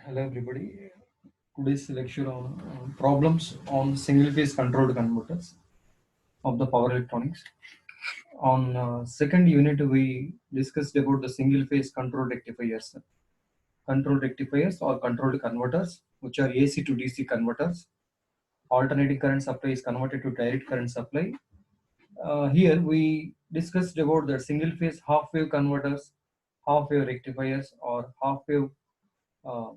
Hello everybody. Today's lecture on problems on single phase controlled converters of the power electronics. On second unit we discussed about the single phase control rectifiers or controlled converters, which are AC to DC converters. Alternating current supply is converted to direct current supply. Here we discussed about the single phase half wave converters, half wave rectifiers or half wave uh,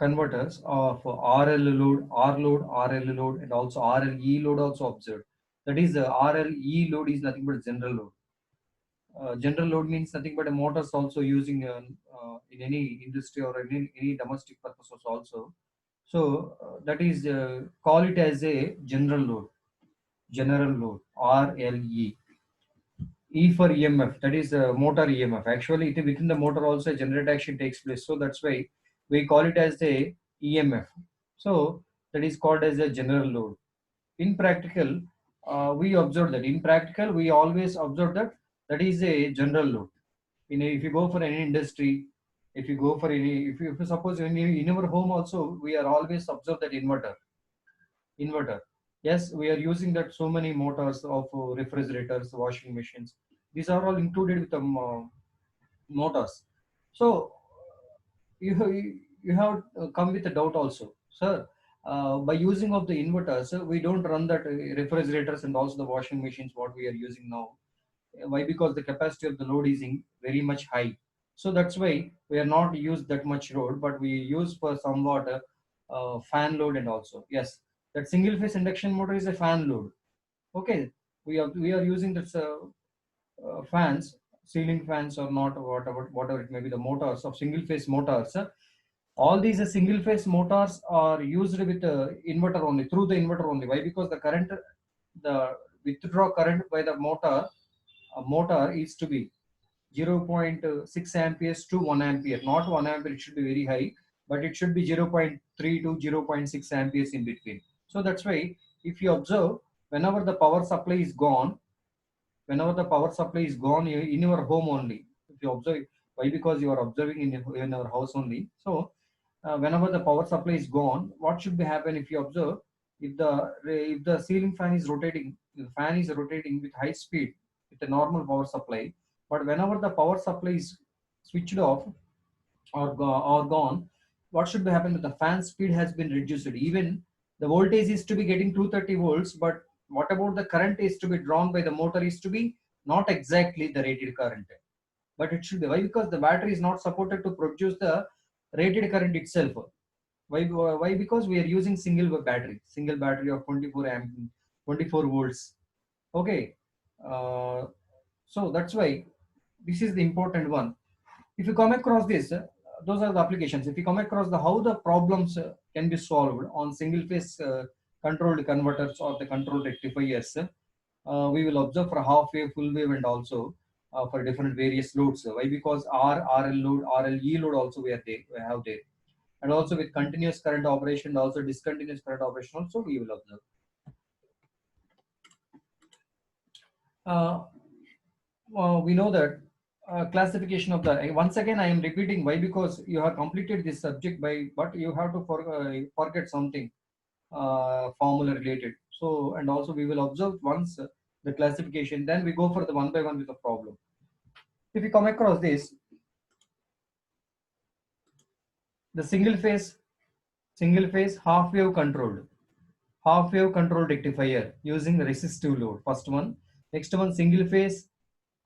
converters of RL load, R load, RL load, and also RLE load also observed. That is, RLE load is nothing but general load. General load means nothing but a motors also using in any industry or in any domestic purposes also. So that is call it as a general load RLE. E for EMF, that is motor EMF. Actually, within the motor also a generator action takes place. So that's why we call it as the EMF. So that is called as a general load. In practical, we observe that. In practical, we always observe that that is a general load. If you go for any industry, if you go for any, if you suppose in our home also, we are always observe that inverter. Yes, we are using that so many motors of refrigerators, washing machines. These are all included with the motors. So you have come with a doubt also, sir. By using of the inverters, we don't run that refrigerators and also the washing machines what we are using now. Why? Because the capacity of the load is very much high. So that's why we are not use that much load, but we use for somewhat fan load. And also, yes, that single phase induction motor is a fan load. Okay, we are using this fans, ceiling fans or not, whatever it may be, the motors of single phase motors. All these single phase motors are used with inverter only, through the inverter only. Why? Because the withdraw current by the motor is to be 0.6 amperes to 1 ampere. Not 1 ampere, it should be very high, but it should be 0.3 to 0.6 amperes in between. So that's why if you observe, whenever the power supply is gone, in your home only, if you observe, why? Because you are observing in your house only. So whenever the power supply is gone, what should be happen? If you observe, if the ceiling fan is rotating, the fan is rotating with high speed with a normal power supply, but whenever the power supply is switched off or gone, what should be happen? That the fan speed has been reduced. Even the voltage is to be getting 230 volts, but what about the current is to be drawn by the motor is to be not exactly the rated current, but it should be. Why? Because the battery is not supported to produce the rated current itself. Why? Because we are using single battery of 24 volts. Okay, uh, so that's why this is the important one. If you come across this, those are the applications. If you come across the how the problems can be solved on single phase controlled converters or the controlled rectifiers, we will observe for half wave, full wave, and also for different various loads. Why? Because RL load, RLE load also we have there, and also with continuous current operation, also discontinuous current operation also we will observe. Uh, we know that classification of the, once again I am repeating, why? Because you have completed this subject by, but you have to forget something formula related. So, and also we will observe once the classification, then we go for the one by one with the problem. If you come across this, the single phase half wave controlled rectifier using resistive load, first one. Next one, single phase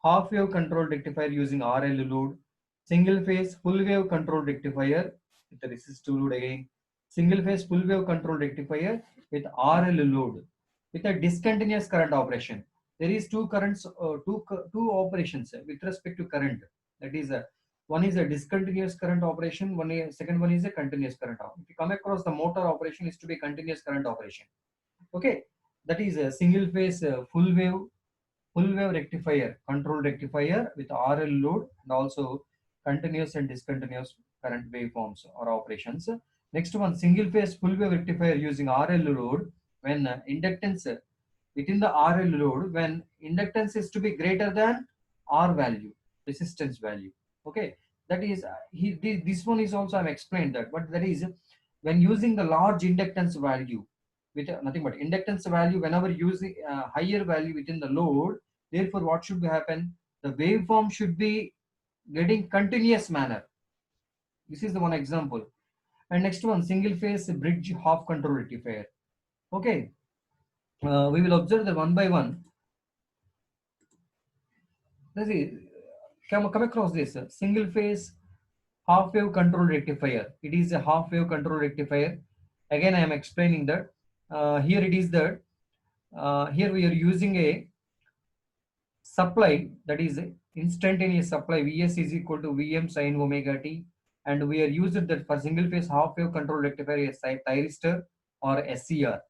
half wave controlled rectifier using RL load. Single phase full wave controlled rectifier with the resistive load again. Single phase full wave controlled rectifier with RL load with a discontinuous current operation. There is two currents, two operations with respect to current. That is one is a discontinuous current operation. Second one is a continuous current. If you come across the motor operation is to be continuous current operation. Okay, that is a single phase full wave rectifier, control rectifier with RL load and also continuous and discontinuous current waveforms or operations. Next one, single phase full wave rectifier using RL load when inductance within the RL load, when inductance is to be greater than R value, resistance value. Okay, That is, this one is also I'm explained that, but that is when using the large inductance value with nothing but inductance value, whenever using higher value within the load, therefore what should happen? The waveform should be getting continuous manner. This is the one example. And next one, single phase bridge half control rectifier. Okay, we will observe the one by one. This is come across this single phase half wave control rectifier. It is a half wave control rectifier. Again, I am explaining that. Here it is that here we are using a supply, that is instantaneous supply. Vs is equal to Vm sin omega t, and we are using that for single phase half wave control rectifier as thyristor or SCR,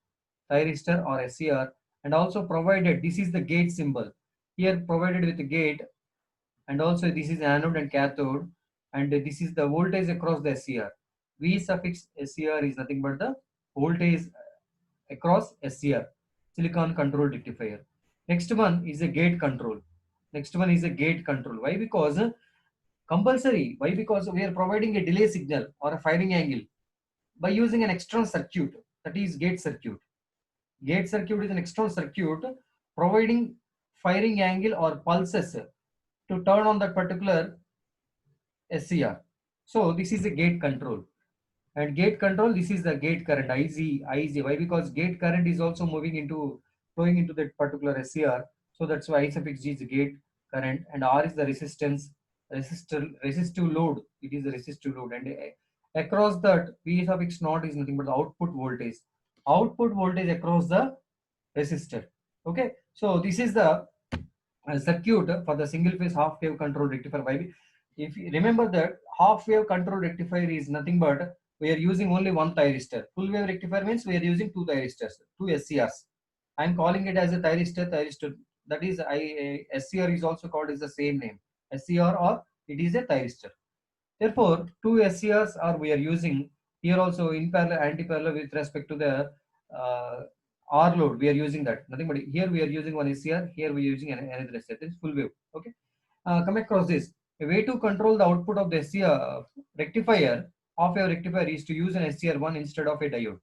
thyristor or SCR, and also provided this is the gate symbol here provided with the gate, and also this is anode and cathode, and this is the voltage across the SCR. V suffix SCR is nothing but the voltage across SCR, silicon control rectifier. Next one is a gate control. Next one is a gate control. Why? Because compulsory. Why? Because we are providing a delay signal or a firing angle by using an external circuit, that is gate circuit. Gate circuit is an external circuit providing firing angle or pulses to turn on that particular SCR. So this is a gate control. And gate control, this is the gate current, IZ. Why? Because gate current is also flowing into that particular SCR. So that's why I suffix G is the gate current, and R is the resistance, resistive load. It is the resistive load. And across that, V suffix naught is nothing but the output voltage. Output voltage across the resistor. Okay. So this is the circuit for the single phase half wave control rectifier. Why? If you remember that half wave control rectifier is nothing but we are using only one thyristor. Full wave rectifier means we are using two thyristors, two SCRs. I am calling it as a thyristor. That is, SCR is also called as the same name, SCR, or it is a thyristor. Therefore, two SCRs are we are using here also in parallel, anti-parallel with respect to the uh, R load. We are using that. Nothing but here we are using one SCR. Here we are using another SCR. This is full wave. Okay. Come across this. A way to control the output of the SCR rectifier of your rectifier is to use an SCR1 instead of a diode.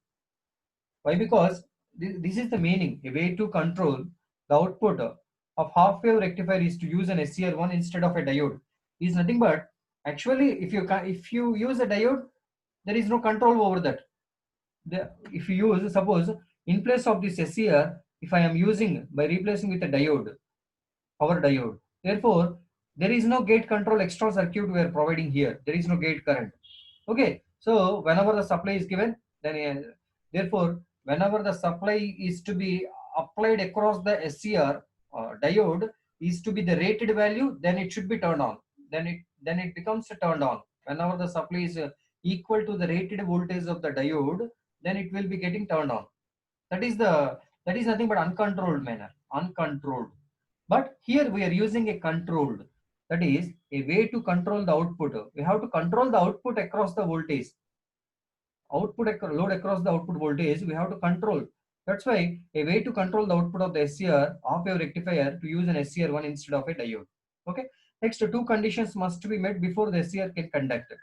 Why? Because this is the meaning. A way to control the output of half wave rectifier is to use an SCR1 instead of a diode. Is nothing but actually if you use a diode, there is no control over that. If you use, suppose in place of this SCR, if I am using by replacing with a diode, power diode, therefore there is no gate control external circuit we are providing here. There is no gate current. Okay, so whenever the supply is given, then therefore whenever the supply is to be applied across the SCR diode is to be the rated value, then it should be turned on. Then it becomes turned on. Whenever the supply is equal to the rated voltage of the diode, then it will be getting turned on. That is nothing but uncontrolled manner, uncontrolled. But here we are using a controlled. That is a way to control the output. We have to control the output across the voltage. Load across the output voltage, we have to control. That's why a way to control the output of the SCR of your rectifier to use an SCR1 instead of a diode. Okay. Next, two conditions must be met before the SCR can conduct.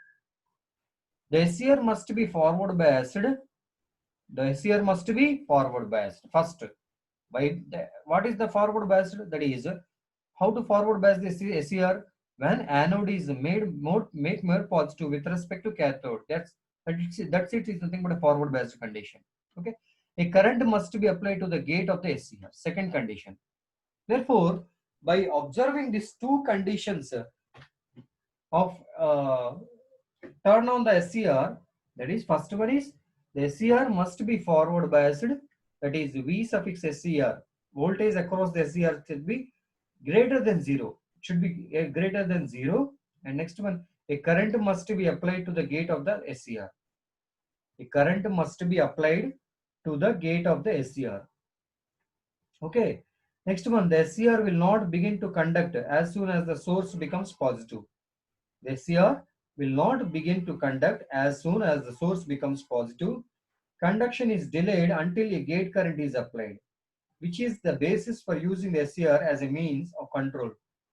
The SCR must be forward biased. The SCR must be forward biased first. What is the forward biased? That is how to forward bias the SCR when anode is make more positive with respect to cathode. That's it is nothing but a forward biased condition. Okay. A current must be applied to the gate of the SCR. Second condition. Therefore, by observing these two conditions of turn on the SCR, that is first one is the SCR must be forward biased, that is V suffix SCR, voltage across the SCR should be greater than 0, should be greater than 0. And next one, a current must be applied to the gate of the SCR. A current must be applied to the gate of the SCR. Okay. Next one, the SCR will not begin to conduct as soon as the source becomes positive. The SCR will not begin to conduct as soon as the source becomes positive. Conduction is delayed until a gate current is applied, which is the basis for using the SCR as a means of control.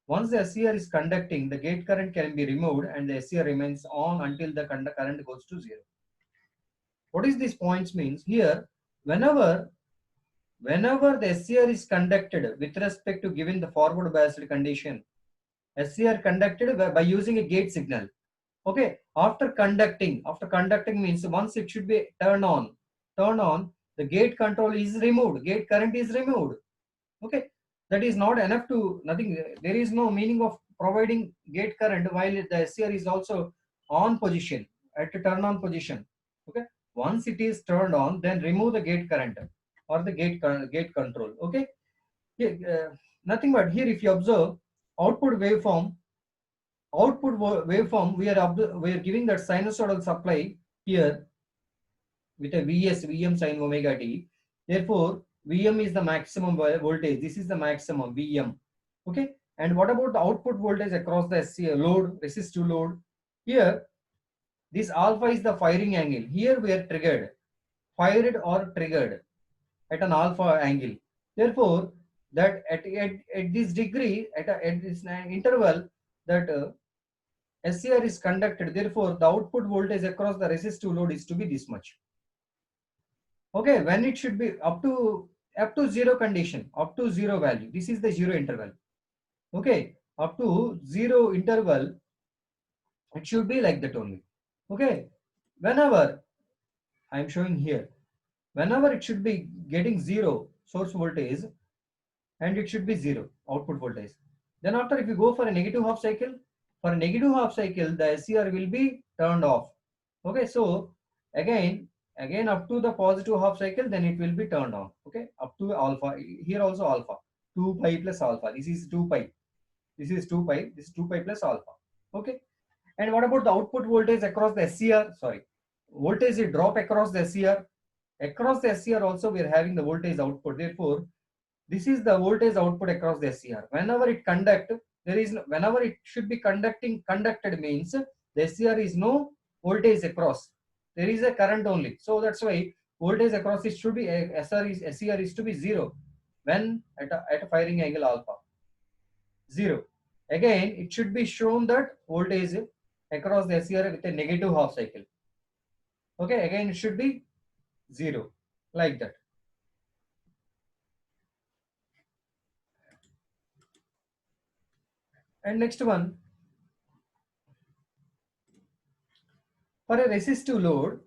Once the SCR is conducting, the gate current can be removed and the SCR remains on until the current goes to zero. What is these points means? Here, whenever the SCR is conducted with respect to given the forward biased condition, SCR conducted by using a gate signal. Okay, after conducting means once it should be turned on, the gate control is removed, gate current is removed. Okay, that is not enough to nothing. There is no meaning of providing gate current while the SCR is also on position at a turn on position. Okay, once it is turned on, then remove the gate current or the gate control. Okay, here, nothing but here if you observe output waveform, we are giving that sinusoidal supply here with a Vm sin omega t. Therefore, Vm is the maximum voltage. This is the maximum Vm. Okay. And what about the output voltage across the SCR load, resistive load? Here, this alpha is the firing angle. Here we are fired or triggered at an alpha angle. Therefore, that at this degree, at this interval, that SCR is conducted. Therefore, the output voltage across the resistive load is to be this much. Okay, when it should be up to zero condition, up to zero value. This is the zero interval. Okay, up to zero interval, it should be like that only. Okay, whenever I am showing here, whenever it should be getting zero source voltage and it should be zero output voltage. Then after if you go for a negative half cycle, for a negative half cycle, the SCR will be turned off. Okay, so again up to the positive half cycle, then it will be turned on. Okay, up to alpha. Here also alpha, 2 pi plus alpha. This is 2 pi. This is 2 pi. This is 2 pi plus alpha. Okay. And what about the output voltage across the SCR? Sorry, voltage drop across the SCR. Across the SCR also we are having the voltage output. Therefore, this is the voltage output across the SCR. Whenever it conduct, whenever it should be conducted means the SCR is no voltage across. There is a current only. So that's why voltage across it should be SCR is to be zero when at a firing angle alpha. Zero. Again, it should be shown that voltage across the SCR with a negative half cycle. Okay, again it should be zero like that. And next one, for a resistive load,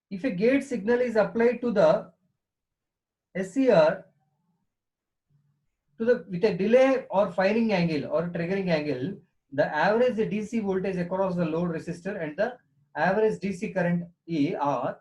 if a gate signal is applied to the SCR with a delay or firing angle or triggering angle, the average DC voltage across the load resistor and the average DC current AR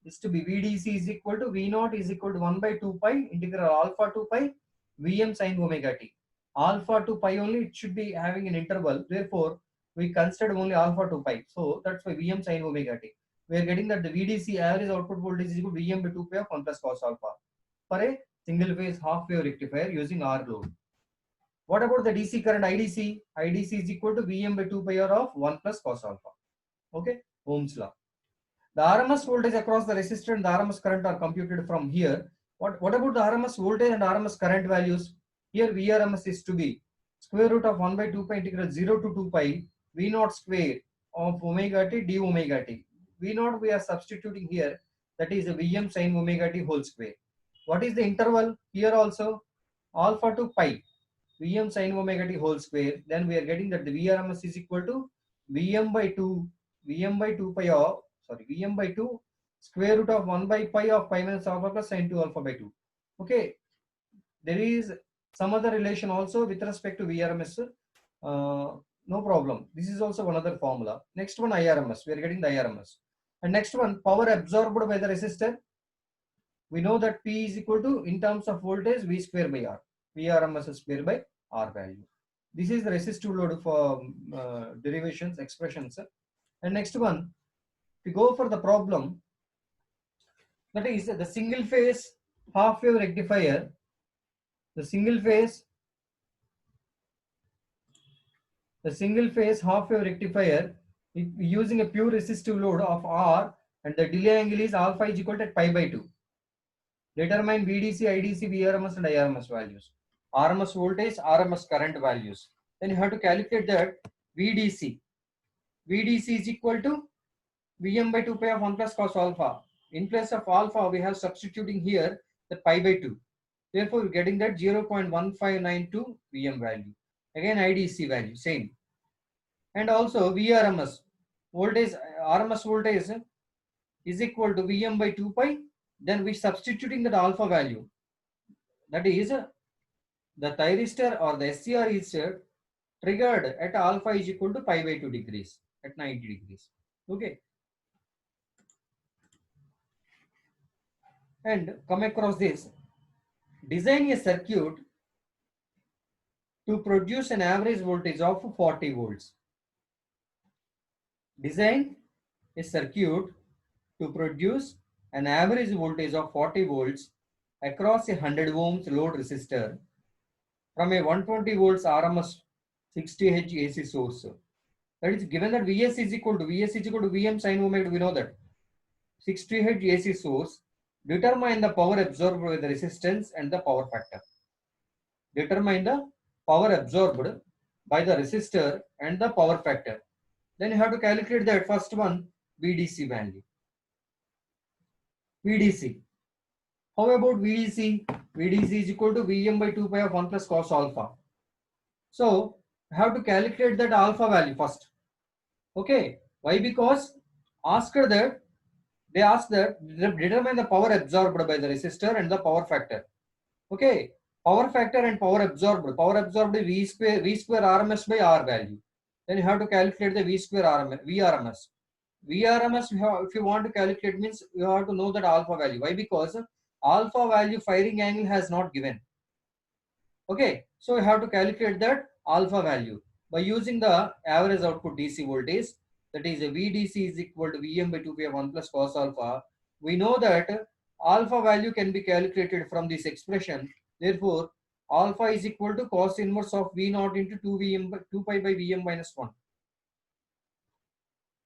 is to be VDC is equal to V0 is equal to 1 by 2 pi integral alpha to pi Vm sin omega t. Alpha to pi only, it should be having an interval. Therefore, we considered only alpha to pi. So that's why Vm sin omega t. We are getting that the VDC average output voltage is equal to Vm by 2 pi of 1 plus cos alpha for a single phase half wave rectifier using R load. What about the DC current IDC? IDC is equal to Vm by 2 pi r of 1 plus cos alpha. Okay, Ohm's law. The RMS voltage across the resistor and the RMS current are computed from here. What about the RMS voltage and RMS current values? Here Vrms is to be square root of 1 by 2 pi integral 0 to 2 pi V0 square of omega t d omega t. V0 we are substituting here, that is a Vm sin omega t whole square. What is the interval? Here also alpha to pi Vm sin omega t whole square. Then we are getting that the Vrms is equal to Vm by 2 pi of Vm by 2 square root of 1 by pi of pi minus alpha plus sin 2 alpha by 2. Okay, there is some other relation also with respect to Vrms. No problem. This is also another formula. Next one IRMS. We are getting the IRMS. And next one, power absorbed by the resistor. We know that P is equal to, in terms of voltage, V square by R. Vrms square by R value. This is the resistive load for derivations, expressions. And next one, we go for the problem, that is the single phase half wave rectifier. The single phase half wave rectifier using a pure resistive load of R, and the delay angle is alpha is equal to pi by 2. Determine VDC, IDC, Vrms and IRMS values. RMS voltage, RMS current values. then you have to calculate that VDC. VDC is equal to Vm by 2 pi of 1 plus cos alpha. In place of alpha, we have substituting here the pi by 2. Therefore, we're getting that 0.1592 Vm value. Again, IDC value, same. And also VRMS, voltage, RMS voltage is equal to Vm by 2 pi. Then we substituting that alpha value. That is, the thyristor or the SCR is triggered at alpha is equal to pi by 2 degrees at 90 degrees. Okay. And come across this, design a circuit to produce an average voltage of 40 volts. Design a circuit to produce an average voltage of 40 volts across a 100 ohms load resistor from a 120 volts RMS 60H AC source. That is, given that Vs is equal to Vm sin omega, we know that 60H AC source, determine the power absorbed by the resistance and the power factor. Determine the power absorbed by the resistor and the power factor. Then you have to calculate that first one, VDC value. VDC. How about VDC? VDC is equal to Vm by 2 pi of 1 plus cos alpha. So, I have to calculate that alpha value first. Okay. Why? Because they asked that determine the power absorbed by the resistor and the power factor. Okay. Power factor and power absorbed. Power absorbed is V square RMS by R value. Then you have to calculate the V square VRMS. VRMS, if you want to calculate, means you have to know that alpha value. Why? Because alpha value firing angle has not given. Okay, so you have to calculate that alpha value by using the average output DC voltage, that is VDC is equal to Vm by 2 pi 1 plus cos alpha. We know that alpha value can be calculated from this expression. Therefore, alpha is equal to cos inverse of V naught into 2 pi by Vm minus 1.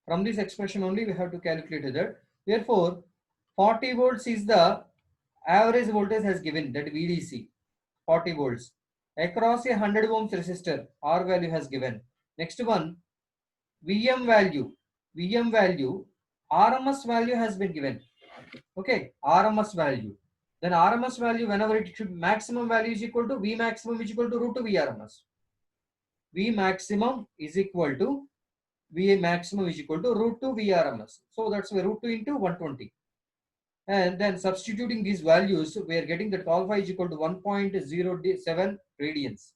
From this expression only we have to calculate that. Therefore, 40 volts is the average voltage has given, that VDC, 40 volts. Across a 100 ohms resistor, R value has given. Next one, VM value. RMS value has been given. Okay, RMS value. Then RMS value, whenever it should, maximum value is equal to V maximum is equal to root 2 VRMS. V maximum is equal to V maximum is equal to root 2 VRMS. So that's root 2 into 120. And then substituting these values, we are getting that alpha is equal to 1.07 radians.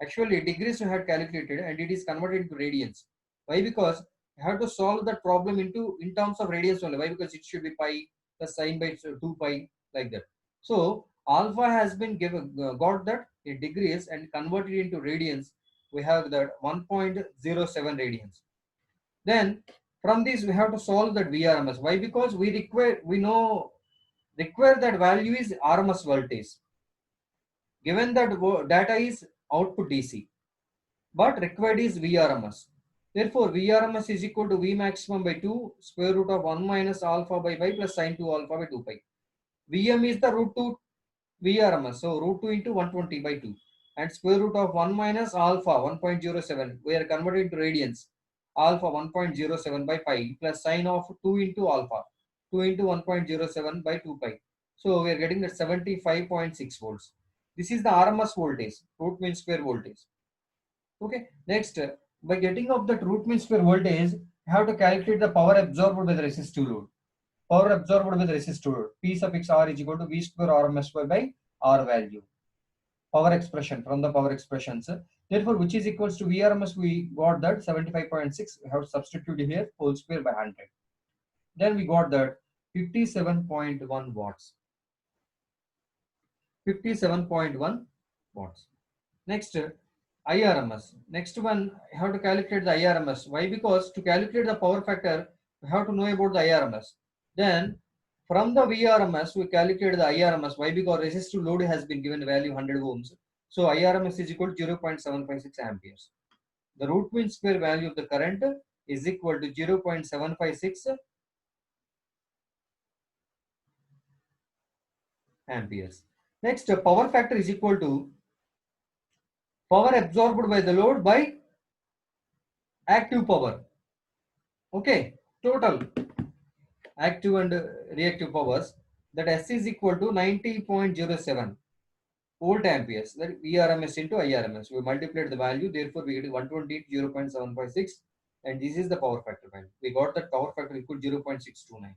Actually, degrees we had calculated and it is converted into radians. Why? Because you have to solve that problem in terms of radians only. Why? Because it should be pi plus sine by 2 pi, like that. So alpha has been given, got that in degrees and converted into radians. We have that 1.07 radians. Then from this we have to solve that VRMS. Why? Because we require that value is RMS voltage. Given that data is output DC, but required is VRMS. Therefore, VRMS is equal to V maximum by 2 square root of 1 minus alpha by pi plus sine 2 alpha by 2 pi. Vm is the root 2 VRMS. So root 2 into 120 by 2 and square root of 1 minus alpha 1.07. We are converted into radians. Alpha 1.07 by pi plus sine of 2 into alpha 2 into 1.07 by 2 pi. So we are getting that 75.6 volts. This is the RMS voltage, root mean square voltage. Okay. Next, by getting of that root mean square voltage, you have to calculate the power absorbed by the resistive load. Power absorbed by the resistive load. P suffix R is equal to V square RMS by R value. Power expression from the power expressions. Therefore, which is equals to VRMS, we got that 75.6. We have to substitute here whole square by 100. Then we got that 57.1 watts. 57.1 watts. Next, IRMS. Next one, you have to calculate the IRMS. Why? Because to calculate the power factor, we have to know about the IRMS. Then from the VRMS, we calculate the IRMS. Why? Because resistive load has been given value 100 ohms. So IRMS is equal to 0.756 amperes. The root mean square value of the current is equal to 0.756 amperes. Next, power factor is equal to power absorbed by the load by active power. Okay, total active and reactive powers, that S is equal to 90.07 volt amperes, that Vrms into Irms. We multiplied the value, therefore we get 120 0.756, and this is the power factor value. We got that power factor equal 0.629.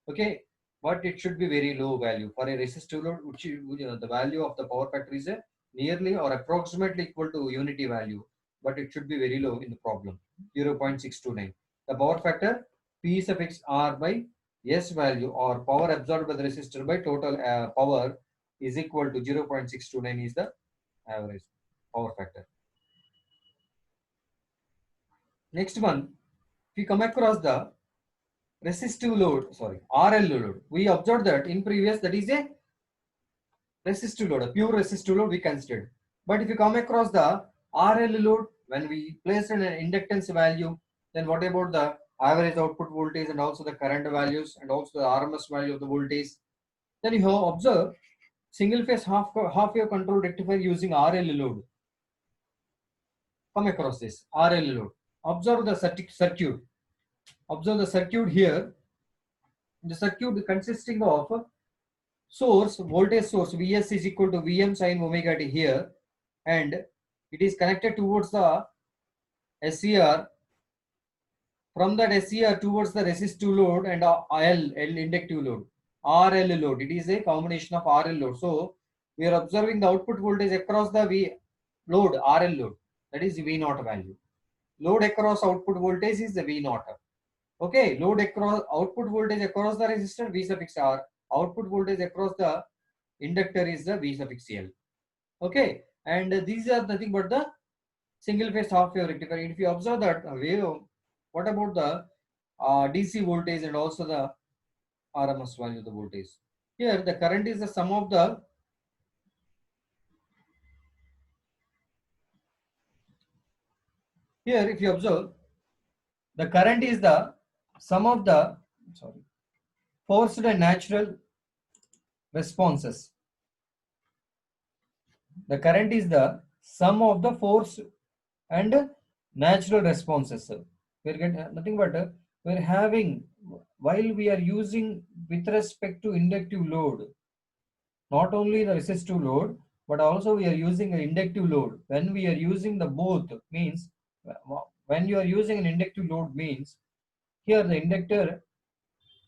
Okay, but it should be very low value for a resistive load, which the value of the power factor is a nearly or approximately equal to unity value, but it should be very low in the problem, 0.629. The power factor P suffix R by S value, or power absorbed by the resistor by total power, is equal to 0.629 is the average power factor. Next one, if we come across the resistive load, sorry, RL load, we observed that in previous, that is a resistive load, a pure resistive load we considered. But if you come across the RL load, when we place an inductance value, then what about the average output voltage and also the current values and also the RMS value of the voltage? Then you have observed single phase half wave control rectifier using RL load. Come across this RL load. Observe the circuit. Observe the circuit here. The circuit consisting of source, voltage source Vs is equal to Vm sin omega t here, and it is connected towards the SCR. From that SCR towards the resistive load and L inductive load, RL load. It is a combination of RL load. So we are observing the output voltage across the V load, RL load, that is V naught value. Load across output voltage is the V naught. Okay, load across output voltage across the resistor V suffix R, output voltage across the inductor is the V suffix L. Okay, and these are nothing but the single phase half wave rectifier. If you observe that wave, what about the DC voltage and also the RMS value of the voltage? Here the current is the sum of the here if you observe, the current is the sum of the forced and natural responses. The current is the sum of the forced and natural responses. We're getting nothing but we're having, while we are using with respect to inductive load, not only the resistive load, but also we are using an inductive load. When we are using the both means, when you are using an inductive load means, here the inductor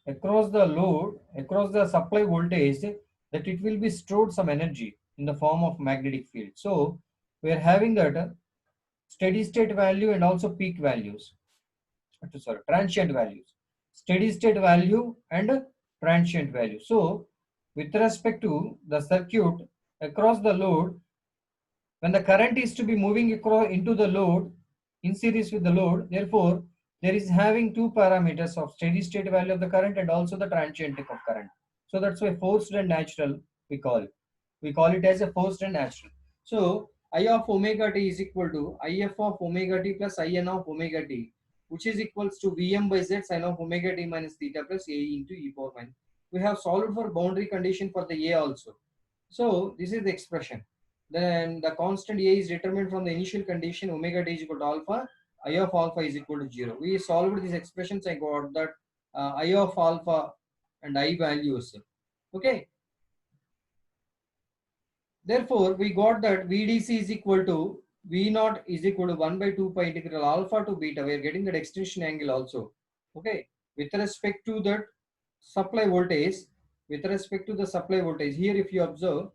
across the load, across the supply voltage, that it will be stored some energy in the form of magnetic field. So we are having that steady state value and also peak values, sorry, transient values, steady state value and transient value. So with respect to the circuit across the load, when the current is to be moving across into the load in series with the load, therefore there is having two parameters of steady state value of the current and also the transient of current. So that's why forced and natural we call it. We call it as a forced and natural. So I of omega t is equal to if of omega t plus in of omega t, which is equals to Vm by z sin of omega t minus theta plus a into e power minus. We have solved for boundary condition for the a also. So this is the expression. Then the constant a is determined from the initial condition omega t is equal to alpha, I of alpha is equal to 0. We solved these expressions. I got that I of alpha and I values. Okay. Therefore, we got that VDC is equal to V naught is equal to 1 by 2 pi integral alpha to beta. We are getting that extension angle also. Okay. With respect to that supply voltage, here if you observe,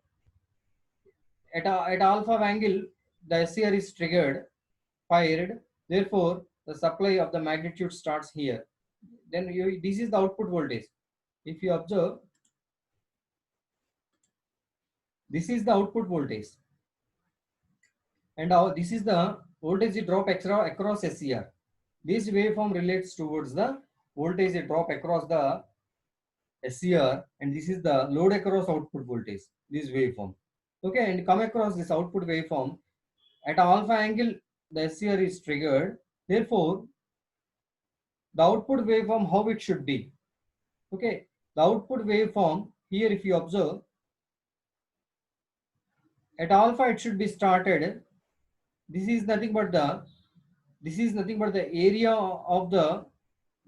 at alpha angle, the SCR is triggered, fired. Therefore, the supply of the magnitude starts here. Then this is the output voltage. If you observe, this is the output voltage. And this is the voltage drop across SCR. This waveform relates towards the voltage drop across the SCR, and this is the load across output voltage, this waveform. Okay, and come across this output waveform at alpha angle, the SCR is triggered. Therefore, the output waveform, how it should be. Okay, the output waveform here, if you observe, at alpha it should be started this is nothing but the area of the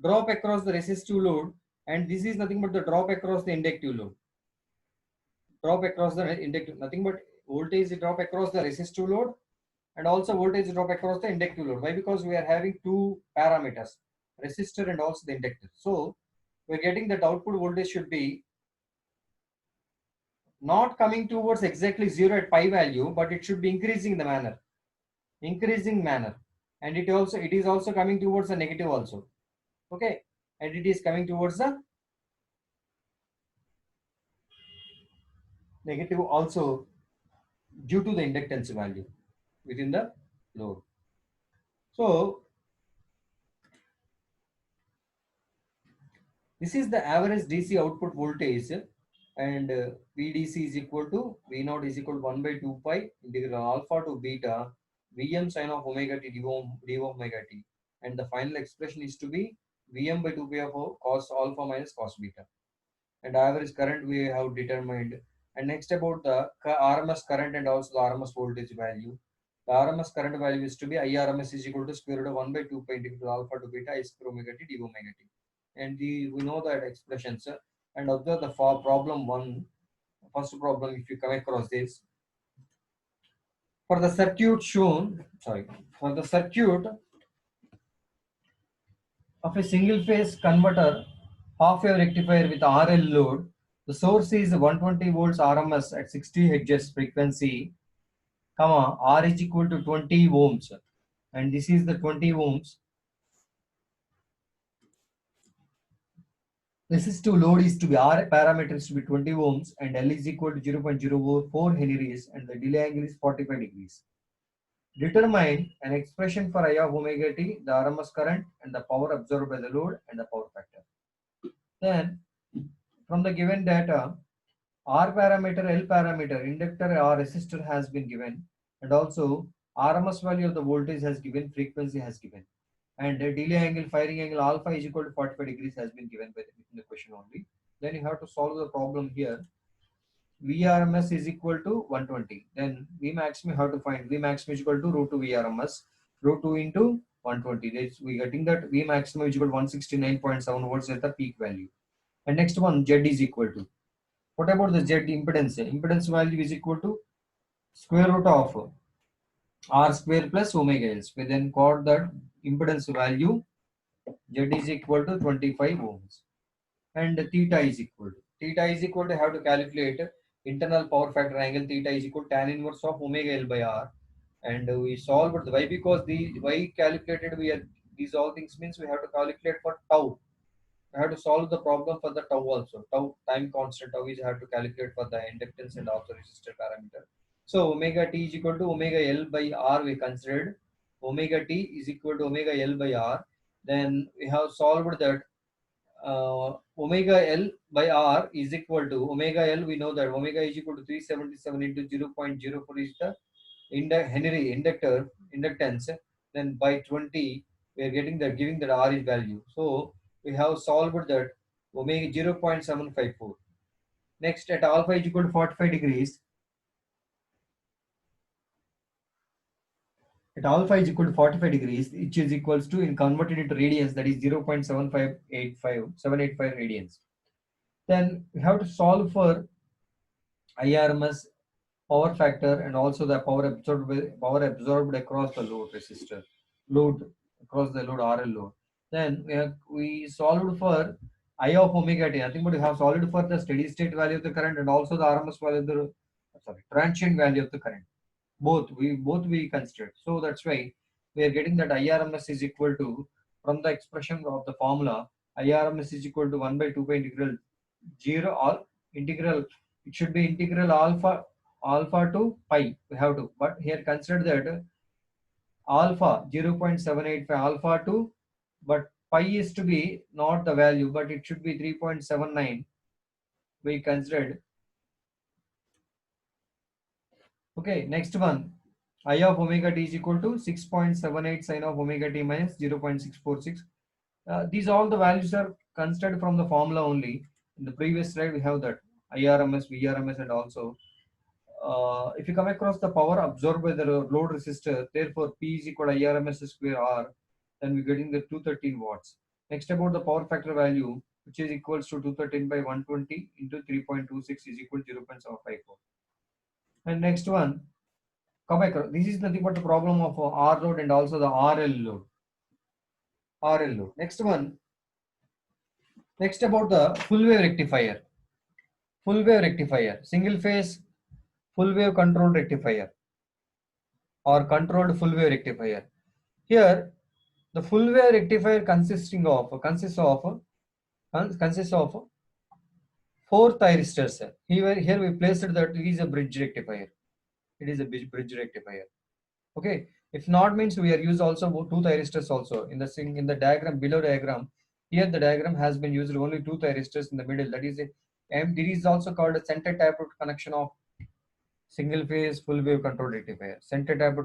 drop across the resistive load, and this is nothing but the drop across the inductive load. Drop across the inductive, nothing but voltage drop across the resistive load and also voltage drop across the inductive load. Why? Because we are having two parameters, resistor and also the inductor. So we're getting that output voltage should be not coming towards exactly zero at pi value, but it should be increasing manner, and it is also coming towards the negative also. Okay, and it is coming towards the negative also due to the inductance value within the load. So this is the average DC output voltage, and VDC is equal to V naught is equal to 1 by 2 pi integral alpha to beta Vm sin of omega t d omega t, and the final expression is to be Vm by 2 pi of cos alpha minus cos beta, and average current we have determined. And next about the RMS current and also the RMS voltage value. The RMS current value is to be IRMS is equal to square root of 1 by 2 pi integral alpha to beta I square omega t d omega t. And we know that expressions. And observe the problem one, first problem, if you come across this, for the circuit shown, for the circuit of a single phase converter half wave rectifier with RL load, the source is 120 volts RMS at 60 hertz frequency, comma, R is equal to 20 ohms, and this is the 20 ohms. Resistive load is to be R parameters to be 20 ohms, and L is equal to 0.004 henries, and the delay angle is 45 degrees. Determine an expression for I of omega t, the RMS current, and the power absorbed by the load, and the power factor. Then, from the given data, R parameter, L parameter, inductor or resistor has been given, and also RMS value of the voltage has given, frequency has given, and the delay angle, firing angle alpha is equal to 45 degrees has been given by the question only. Then you have to solve the problem here. Vrms is equal to 120. Then Vmax we have to find. Vmax is equal to root 2 Vrms. Root 2 into 120. That's we getting that Vmax is equal to 169.7 volts at the peak value. And next one, Z is equal to. What about the Z impedance? Impedance value is equal to square root of R square plus omega L. We then got that impedance value Z is equal to 25 ohms. And theta is equal to have to calculate internal power factor angle. Theta is equal to tan inverse of omega L by R, and we solve it. Why? Because the y calculated, we are these all things means we have to calculate for tau. We have to solve the problem for the tau also. Tau time constant tau is have to calculate for the inductance and also resistor parameter. So omega t is equal to omega L by R we considered. Omega t is equal to omega L by R. Then we have solved that omega L by R is equal to omega L. We know that omega is equal to 377 into 0.04 is the Henry inductance. Then by 20 we are getting that, giving that R is value. So we have solved that omega 0.754. Next, at alpha is equal to 45 degrees. At alpha is equal to 45 degrees, which is equals to, in converted into radians, that is 0.785 radians. Then we have to solve for IRMS, power factor, and also the power absorbed across the load resistor, across the load RL load. Then we solved for I of omega t. Nothing but we have solved for the steady state value of the current and also the RMS value of the transient value of the current. Both we considered. So that's why we are getting that IRMS is equal to, from the expression of the formula, IRMS is equal to 1 by 2 pi integral 0 or integral. It should be integral alpha to pi. We have to, but here consider that alpha 0.785 alpha to, but pi is to be not the value, but it should be 3.79. We considered. Okay, next one. I of omega t is equal to 6.78 sin of omega t minus 0.646. These all the values are considered from the formula only. In the previous slide, we have that IRMS, VRMS, and also if you come across the power absorbed by the load resistor, therefore P is equal to IRMS square R, then we're getting the 213 watts. Next, about the power factor value, which is equals to 213 by 120 into 3.26 is equal to 0.754. And next one, come across, this is nothing but the problem of R load and also the RL load. RL load. Next one, next about the full wave rectifier. Full wave rectifier, single phase full wave controlled rectifier or controlled full wave rectifier. Here, the full wave rectifier consists of four thyristors. Here we placed that it is a bridge rectifier. It is a bridge rectifier. Okay. If not means we are used also two thyristors also in the diagram below diagram. Here the diagram has been used only two thyristors in the middle. That is and it is also called a center tapped connection of single phase full wave control rectifier. Center tapped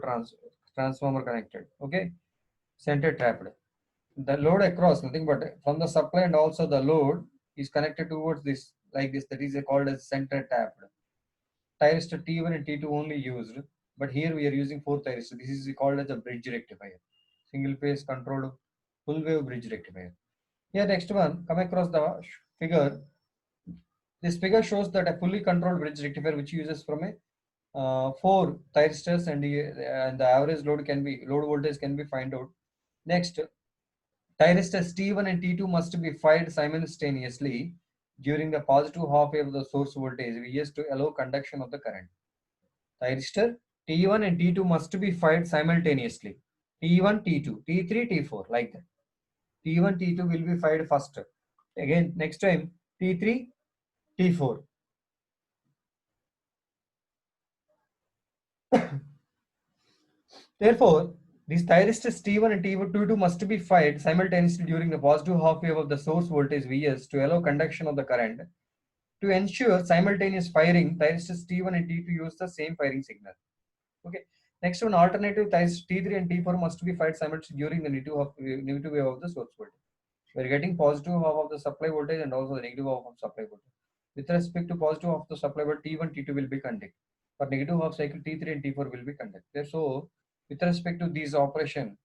transformer connected. Okay. Center tapped. The load across nothing but from the supply and also the load is connected towards this like this. That is called as center tapped. Thyristor T1 and T2 only used, but here we are using four thyristors. This is called as a bridge rectifier, single phase controlled full wave bridge rectifier. Here next one, come across the figure. This figure shows that a fully controlled bridge rectifier which uses from a four thyristors and the average load voltage can be find out. Next, thyristors T1 and T2 must be fired simultaneously during the positive half wave of the source voltage Vs to allow conduction of the current. Thyristor T1 and T2 must be fired simultaneously. T1, T2, T3, T4 like that. T1, T2 will be fired first. Again next time T3, T4. Therefore, these thyristors T1 and T2 must be fired simultaneously during the positive half wave of the source voltage Vs to allow conduction of the current. To ensure simultaneous firing, thyristors T1 and T2 use the same firing signal. Okay. Next one, alternative T3 and T4 must be fired simultaneously during the negative wave of the source voltage. We are getting positive half of the supply voltage and also the negative half of supply voltage. With respect to positive half of the supply voltage, T1, T2 will be conducted. For negative half cycle, T3 and T4 will be conducted. So, with respect to these operation,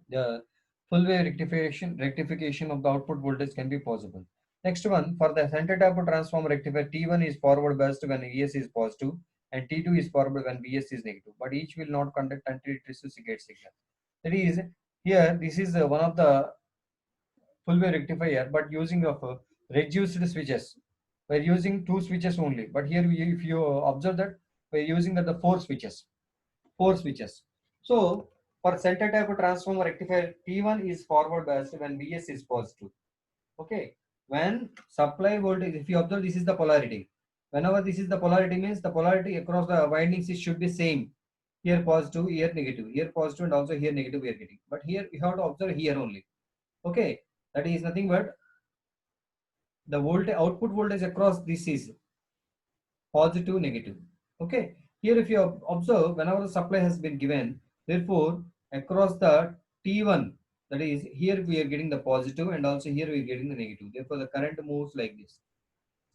the full wave rectification of the output voltage can be possible. Next one, for the center tap transformer rectifier, T1 is forward biased when Vs is positive and T2 is forward when Vs is negative, but each will not conduct until it receives a gate signal. That is, here this is one of the full wave rectifier, but using of reduced switches. We're using two switches only, but here if you observe that we're using the four switches. So for center type of transformer rectifier, T1 is forward biased when Vs is positive. Okay. When supply voltage, if you observe, this is the polarity. Whenever this is the polarity means the polarity across the windings should be same. Here positive, here negative, here positive, and also here negative we are getting. But here you have to observe here only. Okay. That is nothing but the voltage output voltage across this is positive, negative. Okay. Here if you observe, whenever the supply has been given, therefore across the T1, that is here we are getting the positive and also here we are getting the negative. Therefore the current moves like this.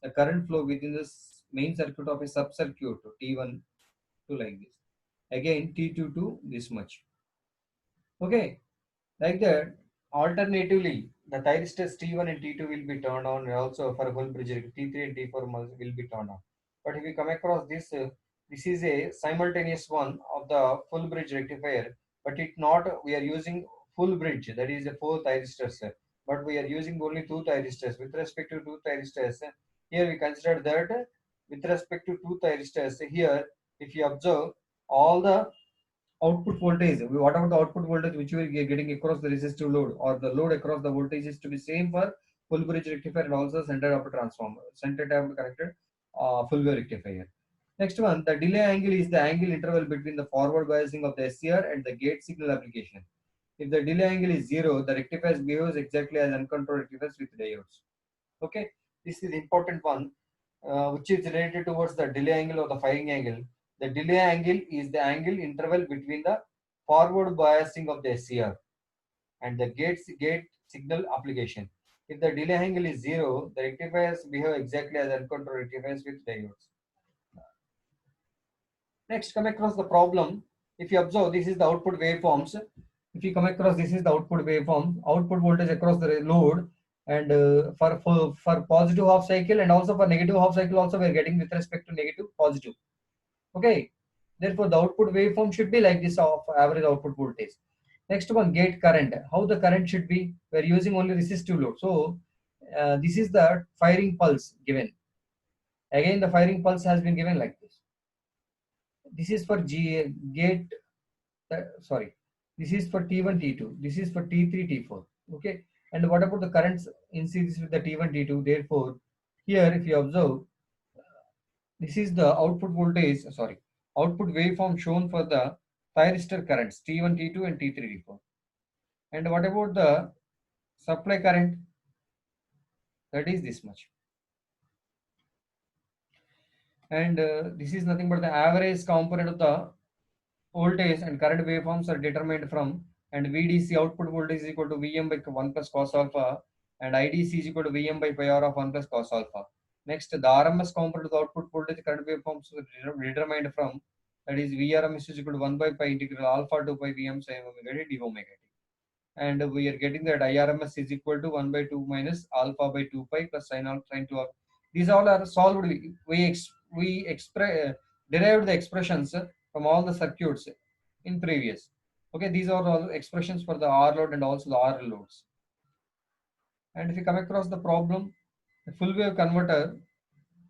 The current flow within this main circuit of a sub-circuit T1 to like this. Again T2 to this much. Okay. Like that, alternatively, the thyristors T1 and T2 will be turned on, and also for a full bridge T3 and T4 will be turned on. But if we come across this, this is a simultaneous one of the full bridge rectifier, but it not we are using full bridge, that is a four thyristors, but we are using only two thyristors. With respect to two thyristors, here we consider that with respect to two thyristors, here if you observe all the output voltage, whatever the output voltage which we are getting across the resistive load or the load across the voltage is to be same for full bridge rectifier and also center of transformer, center tab connected full wave rectifier. Next one, the delay angle is the angle interval between the forward biasing of the SCR and the gate signal application. If the delay angle is zero, the rectifier behaves exactly as uncontrolled rectifiers with diodes. Okay, this is important one, which is related towards the delay angle or the firing angle. The delay angle is the angle interval between the forward biasing of the SCR and the gate signal application. If the delay angle is zero, the rectifiers behave exactly as uncontrolled rectifiers with diodes. Next, come across the problem. If you observe, this is the output waveforms. If you come across, this is the output waveform, output voltage across the load, and for positive half cycle and also for negative half cycle also we are getting with respect to negative positive. Okay, therefore the output waveform should be like this of average output voltage. Next one, gate current. How the current should be? We are using only resistive load. So this is the firing pulse given. Again, the firing pulse has been given like this. This is for gate. Sorry, this is for T1, T2. This is for T3, T4. Okay, and what about the currents in series with the T1, T2? Therefore, here if you observe, this is the output voltage. Sorry, output waveform shown for the thyristor currents T1, T2, and T3, T4. And what about the supply current? That is this much. And this is nothing but the average component of the voltage and current waveforms are determined from, and VDC output voltage is equal to Vm by 1 plus cos alpha, and IDC is equal to Vm by pi r of 1 plus cos alpha. Next, the RMS component of the output voltage current waveforms are determined from, that is Vrms is equal to 1 by pi integral alpha to pi Vm sin omega t d omega t. And we are getting that IRMS is equal to 1 by 2 minus alpha by 2 pi plus sin alpha sin 2 alpha. These all are solved. We derived the expressions from all the circuits in previous. Okay, these are all expressions for the R load and also the R loads. And if you come across the problem, a full wave converter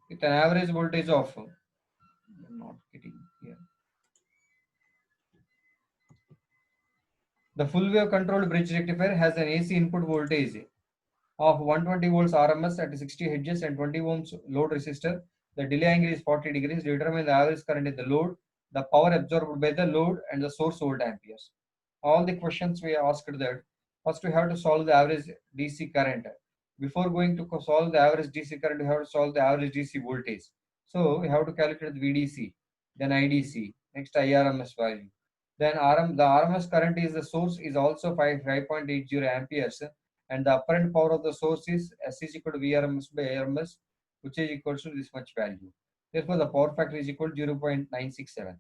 with an average voltage of, I'm not getting here. The full wave controlled bridge rectifier has an AC input voltage of 120 volts RMS at 60 hertz and 20 ohms load resistor. The delay angle is 40 degrees. Determine the average current in the load, the power absorbed by the load, and the source volt amperes. All the questions we asked that. First, we have to solve the average DC current. Before going to solve the average DC current, we have to solve the average DC voltage. So we have to calculate the VDC, then IDC, next IRMS value. Then the RMS current is the source is also 5.80 amperes, and the apparent power of the source is S is equal to Vrms by Irms, which is equal to this much value. Therefore, the power factor is equal to 0.967.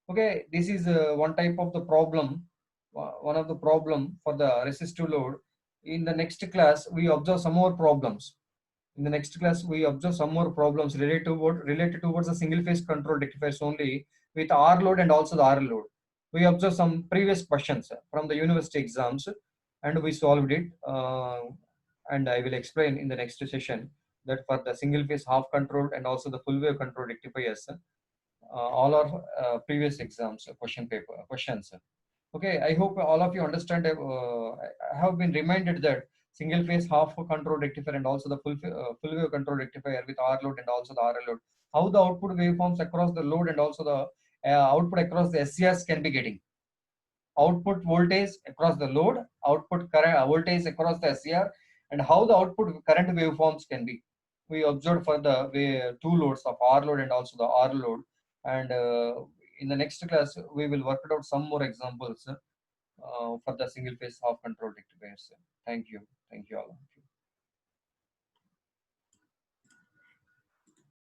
Okay, this is one type of the problem, one of the problem for the resistive load. In the next class, we observe some more problems. In the next class, we observe some more problems related towards the single phase control rectifiers only with R load and also the R load. We observe some previous questions from the university exams and we solved it. And I will explain in the next session that for the single phase half controlled and also the full wave control rectifiers, all our previous exams question paper questions. Okay, I hope all of you understand. I have been reminded that single phase half control rectifier and also the full wave control rectifier with R load and also the RL load, how the output waveforms across the load and also the output across the SCRs can be getting. Output voltage across the load, output current voltage across the SCR, and how the output current waveforms can be. We observed for the two loads of R load and also the R load. And in the next class, we will work out some more examples for the single phase half control rectifiers. Thank you. Thank you all.